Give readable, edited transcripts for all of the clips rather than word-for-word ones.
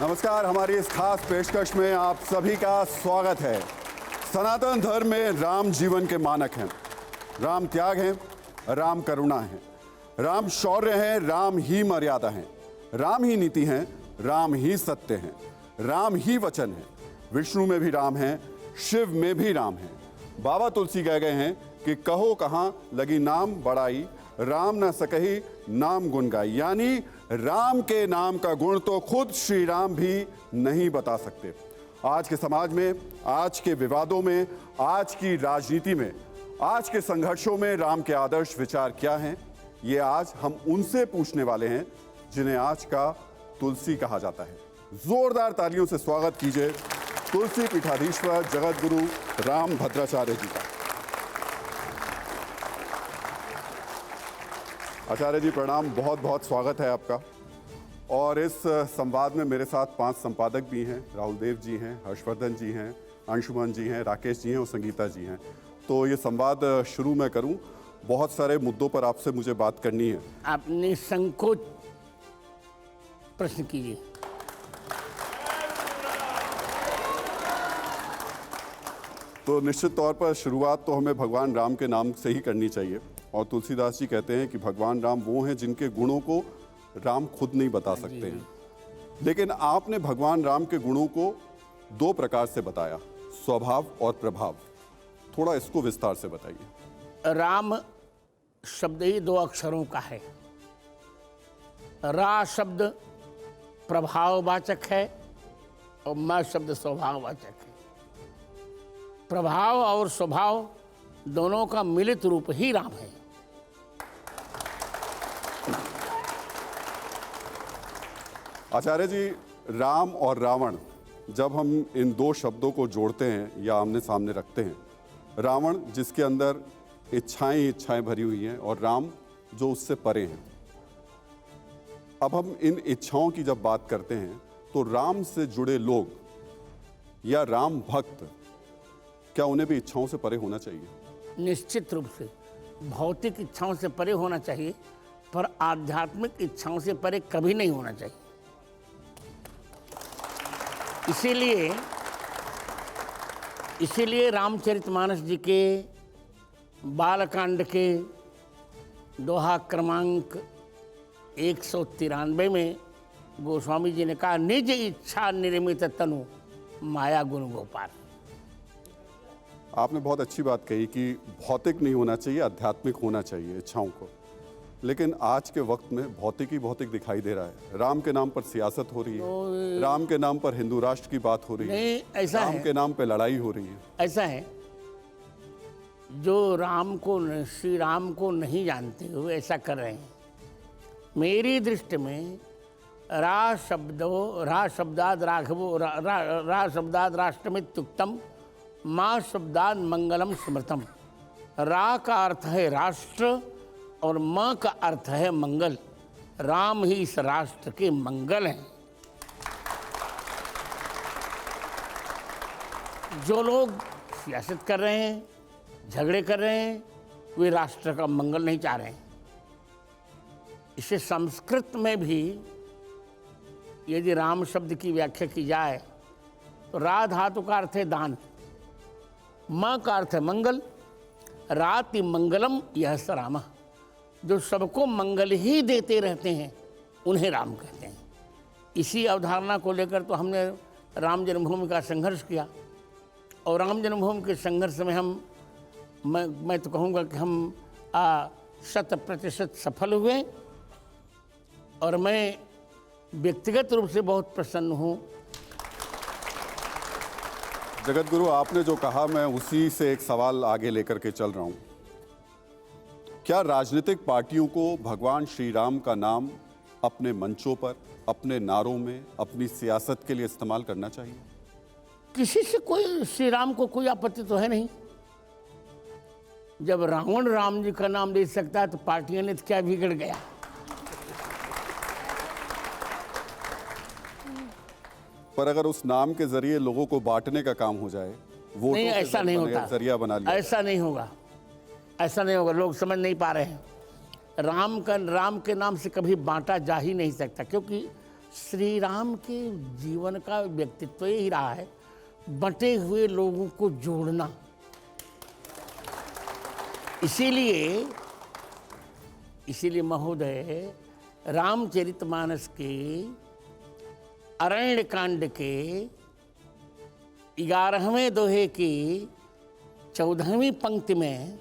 नमस्कार। हमारी इस खास पेशकश में आप सभी का स्वागत है। सनातन धर्म में राम जीवन के मानक हैं, राम त्याग हैं, राम करुणा है, राम शौर्य है, राम ही मर्यादा है, राम ही नीति है, राम ही सत्य है, राम ही वचन है। विष्णु में भी राम है, शिव में भी राम है। बाबा तुलसी कह गए हैं कि कहो कहाँ लगी नाम बड़ाई, राम न सकही नाम गुण गाई। यानी राम के नाम का गुण तो खुद श्री राम भी नहीं बता सकते। आज के समाज में, आज के विवादों में, आज की राजनीति में, आज के संघर्षों में राम के आदर्श विचार क्या हैं, ये आज हम उनसे पूछने वाले हैं जिन्हें आज का तुलसी कहा जाता है। जोरदार तालियों से स्वागत कीजिए तुलसी पीठाधीश्वर जगत गुरु राम भद्राचार्य जी का। आचार्य जी प्रणाम, बहुत बहुत स्वागत है आपका। और इस संवाद में मेरे साथ 5 संपादक भी हैं। राहुल देव जी हैं, हर्षवर्धन जी हैं, अंशुमन जी हैं, राकेश जी हैं और संगीता जी हैं। तो ये संवाद शुरू मैं करूं, बहुत सारे मुद्दों पर आपसे मुझे बात करनी है। आप निसंकोच प्रश्न कीजिए। तो निश्चित तौर पर शुरुआत तो हमें भगवान राम के नाम से ही करनी चाहिए। और तुलसीदास जी कहते हैं कि भगवान राम वो हैं जिनके गुणों को राम खुद नहीं बता सकते हैं। लेकिन आपने भगवान राम के गुणों को 2 प्रकार से बताया, स्वभाव और प्रभाव। थोड़ा इसको विस्तार से बताइए। राम शब्द ही 2 अक्षरों का है। रा शब्द प्रभाववाचक है और म शब्द स्वभाववाचक है। प्रभाव और स्वभाव दोनों का मिलित रूप ही राम है। आचार्य जी, राम और रावण, जब हम इन 2 शब्दों को जोड़ते हैं या आमने सामने रखते हैं, रावण जिसके अंदर इच्छाएं भरी हुई हैं और राम जो उससे परे हैं। अब हम इन इच्छाओं की जब बात करते हैं तो राम से जुड़े लोग या राम भक्त, क्या उन्हें भी इच्छाओं से परे होना चाहिए? निश्चित रूप से भौतिक इच्छाओं से परे होना चाहिए, पर आध्यात्मिक इच्छाओं से परे कभी नहीं होना चाहिए। इसीलिए रामचरितमानस जी के बालकांड के दोहा क्रमांक 193 में गोस्वामी जी ने कहा, निज इच्छा निर्मित तनु माया गुण गोपाल। आपने बहुत अच्छी बात कही कि भौतिक नहीं होना चाहिए, आध्यात्मिक होना चाहिए इच्छाओं को। लेकिन आज के वक्त में भौतिक ही भौतिक दिखाई दे रहा है। राम के नाम पर सियासत हो रही है, राम के नाम पर हिंदू राष्ट्र की बात हो रही है, ऐसा राम के नाम पे लड़ाई हो रही है। ऐसा है, जो श्री राम को नहीं जानते हुए ऐसा कर रहे हैं। मेरी दृष्टि में रा शब्दाद राष्ट्रमित्युक्तम, माँ शब्दाद मंगलम स्मृतम। रा का अर्थ है राष्ट्र और माँ का अर्थ है मंगल। राम ही इस राष्ट्र के मंगल हैं। जो लोग सियासत कर रहे हैं, झगड़े कर रहे हैं, वे राष्ट्र का मंगल नहीं चाह रहे हैं। इसे संस्कृत में भी यदि राम शब्द की व्याख्या की जाए तो रा धातु का अर्थ है दान, माँ का अर्थ है मंगल। राति मंगलम यह स राम। जो सबको मंगल ही देते रहते हैं उन्हें राम कहते हैं। इसी अवधारणा को लेकर तो हमने राम जन्मभूमि का संघर्ष किया। और राम जन्मभूमि के संघर्ष में मैं तो कहूँगा कि हम 100% सफल हुए। और मैं व्यक्तिगत रूप से बहुत प्रसन्न हूँ। जगत गुरु, आपने जो कहा मैं उसी से एक सवाल आगे लेकर के चल रहा हूं। क्या राजनीतिक पार्टियों को भगवान श्री राम का नाम अपने मंचों पर, अपने नारों में, अपनी सियासत के लिए इस्तेमाल करना चाहिए? किसी से कोई श्री राम को कोई आपत्ति तो है नहीं। जब रावण राम जी का नाम ले सकता है तो पार्टियों ने तो क्या बिगड़ गया? पर अगर उस नाम के जरिए लोगों को बांटने का काम हो जाए, वो नहीं, ऐसा नहीं होता। जरिया बना लिया, ऐसा नहीं होगा, ऐसा नहीं होगा। लोग समझ नहीं पा रहे हैं। राम के नाम से कभी बांटा जा ही नहीं सकता, क्योंकि श्री राम के जीवन का व्यक्तित्व ही रहा है बंटे हुए लोगों को जोड़ना। इसीलिए महोदय रामचरितमानस के अरण्य कांड के 11वें दोहे की 14वीं पंक्ति में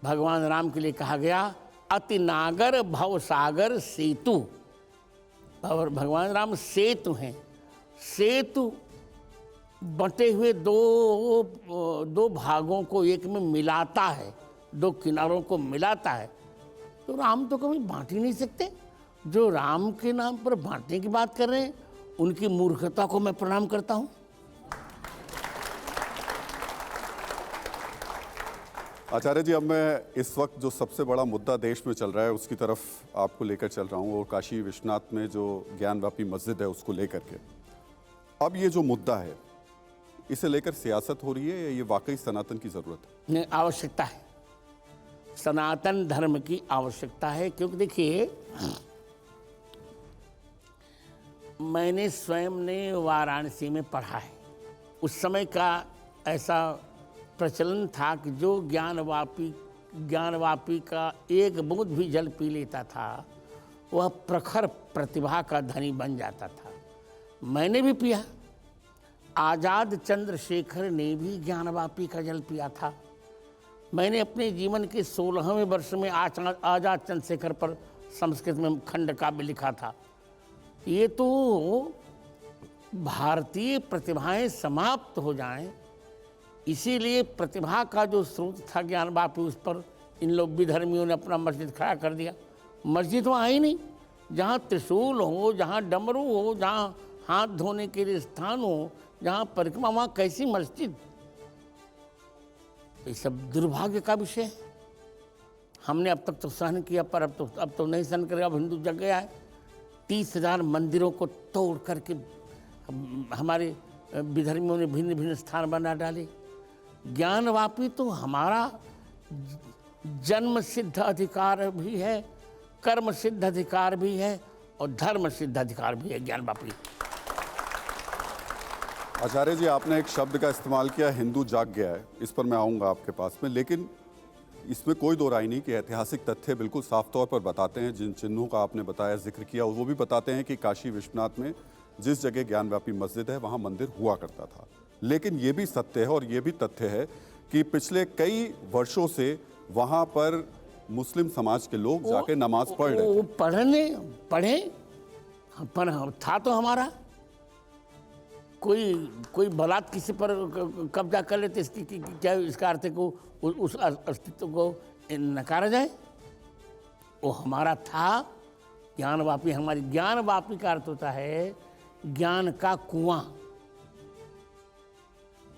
भगवान राम के लिए कहा गया अति नागर भव सागर सेतु। और भगवान राम सेतु हैं। सेतु बटे हुए दो भागों को एक में मिलाता है, दो किनारों को मिलाता है। तो राम तो कभी बांट ही नहीं सकते। जो राम के नाम पर बांटने की बात कर रहे हैं उनकी मूर्खता को मैं प्रणाम करता हूं। आचार्य जी, अब मैं इस वक्त जो सबसे बड़ा मुद्दा देश में चल रहा है उसकी तरफ आपको लेकर चल रहा हूँ, और काशी विश्वनाथ में जो ज्ञानवापी मस्जिद है उसको लेकर के। अब ये जो मुद्दा है इसे लेकर सियासत हो रही है या ये वाकई सनातन की जरूरत है? नहीं, आवश्यकता है। सनातन धर्म की आवश्यकता है। क्योंकि देखिए, मैंने स्वयं ने वाराणसी में पढ़ा है। उस समय का ऐसा प्रचलन था कि जो ज्ञानवापी का एक बूंद भी जल पी लेता था वह प्रखर प्रतिभा का धनी बन जाता था। मैंने भी पिया। आजाद चंद्रशेखर ने भी ज्ञानवापी का जल पिया था। मैंने अपने जीवन के 16वें वर्ष में आजाद चंद्रशेखर पर संस्कृत में खंड काव्य लिखा था। ये तो भारतीय प्रतिभाएं समाप्त हो जाएं, इसीलिए प्रतिभा का जो स्रोत था ज्ञानवापी, उस पर इन लोग विधर्मियों ने अपना मस्जिद खड़ा कर दिया। मस्जिद वहाँ ही नहीं, जहाँ त्रिशूल हो, जहाँ डमरू हो, जहाँ हाथ धोने के लिए स्थान हो, जहाँ परिक्रमा, वहाँ कैसी मस्जिद? ये सब दुर्भाग्य का विषय है। हमने अब तक तो सहन किया, पर अब तो नहीं सहन करेगा। अब हिंदू जग गया है। 30,000 मंदिरों को तोड़ करके हमारे विधर्मियों ने भिन्न भिन्न स्थान बना डाले। ज्ञानवापी तो हमारा जन्म सिद्ध अधिकार भी है, कर्म सिद्ध अधिकार भी है और धर्म सिद्ध अधिकार भी है ज्ञानवापी। आचार्य जी, आपने एक शब्द का इस्तेमाल किया, हिंदू जाग गया है। इस पर मैं आऊँगा आपके पास में, लेकिन इसमें कोई दो राय नहीं कि ऐतिहासिक तथ्य बिल्कुल साफ तौर पर बताते हैं। जिन चिन्हों का आपने बताया, जिक्र किया, वो भी बताते हैं कि काशी विश्वनाथ में जिस जगह ज्ञानवापी मस्जिद है वहाँ मंदिर हुआ करता था। लेकिन ये भी सत्य है और ये भी तथ्य है कि पिछले कई वर्षों से वहाँ पर मुस्लिम समाज के लोग जाके नमाज पढ़ रहे थे। पढ़े पर था तो हमारा कोई बलात् किसी पर कब्जा कर लेते, इसकी क्या इसका अर्थ को उस अस्तित्व को नकारा जाए? वो हमारा था। ज्ञानवापी हमारी, ज्ञानवापी का अर्थ होता है ज्ञान का कुआं।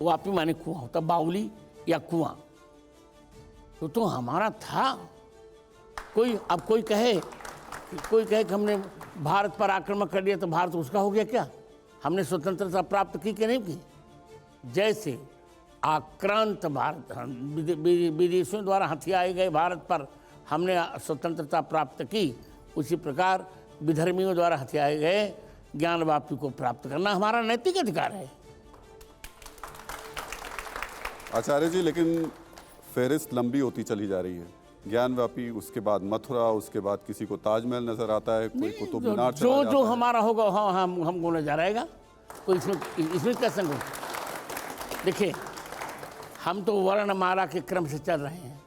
वापी माने कुआं होता, बाउली या कुआं। तो हमारा था। कोई कहे कि हमने भारत पर आक्रमण कर लिया तो भारत उसका हो गया क्या? हमने स्वतंत्रता प्राप्त की कि नहीं की? जैसे आक्रांत भारत विदेशियों द्वारा हथियाए गए भारत पर हमने स्वतंत्रता प्राप्त की, उसी प्रकार विधर्मियों द्वारा हथियाए गए ज्ञानवापी को प्राप्त करना हमारा नैतिक अधिकार है। आचार्य जी, लेकिन फहरिस्त लंबी होती चली जा रही है। ज्ञानवापी, उसके बाद मथुरा, उसके बाद किसी को ताजमहल नजर आता है, कोई कुतुब मीनार चला जाता है। जो हमारा होगा हाँ हमको नजर आएगा। कोई इसमें क्या संग? देखिए, हम तो वर्णमाला के क्रम से चल रहे हैं।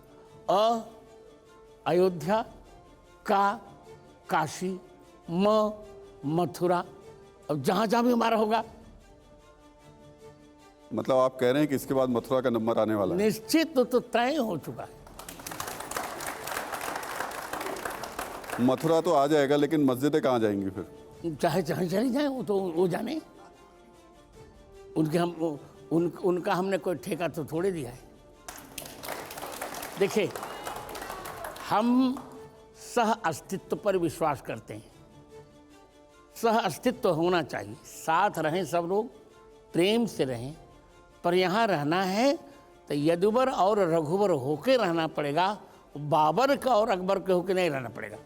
अयोध्या, का, काशी, मथुरा, अब जहाँ भी हमारा होगा। मतलब आप कह रहे हैं कि इसके बाद मथुरा का नंबर आने वाला है? निश्चित तो तय हो चुका है। मथुरा तो आ जाएगा, लेकिन मस्जिदें कहाँ जाएंगी फिर? चाहे चली जाए, वो जाने। उनका हमने कोई ठेका तो थोड़े दिया है। देखिए, हम सह अस्तित्व पर विश्वास करते हैं। सह अस्तित्व होना चाहिए, साथ रहें सब लोग, प्रेम से रहें। पर यहाँ रहना है तो यदुवर और रघुवर होके रहना पड़ेगा, बाबर का और अकबर के होके नहीं रहना पड़ेगा।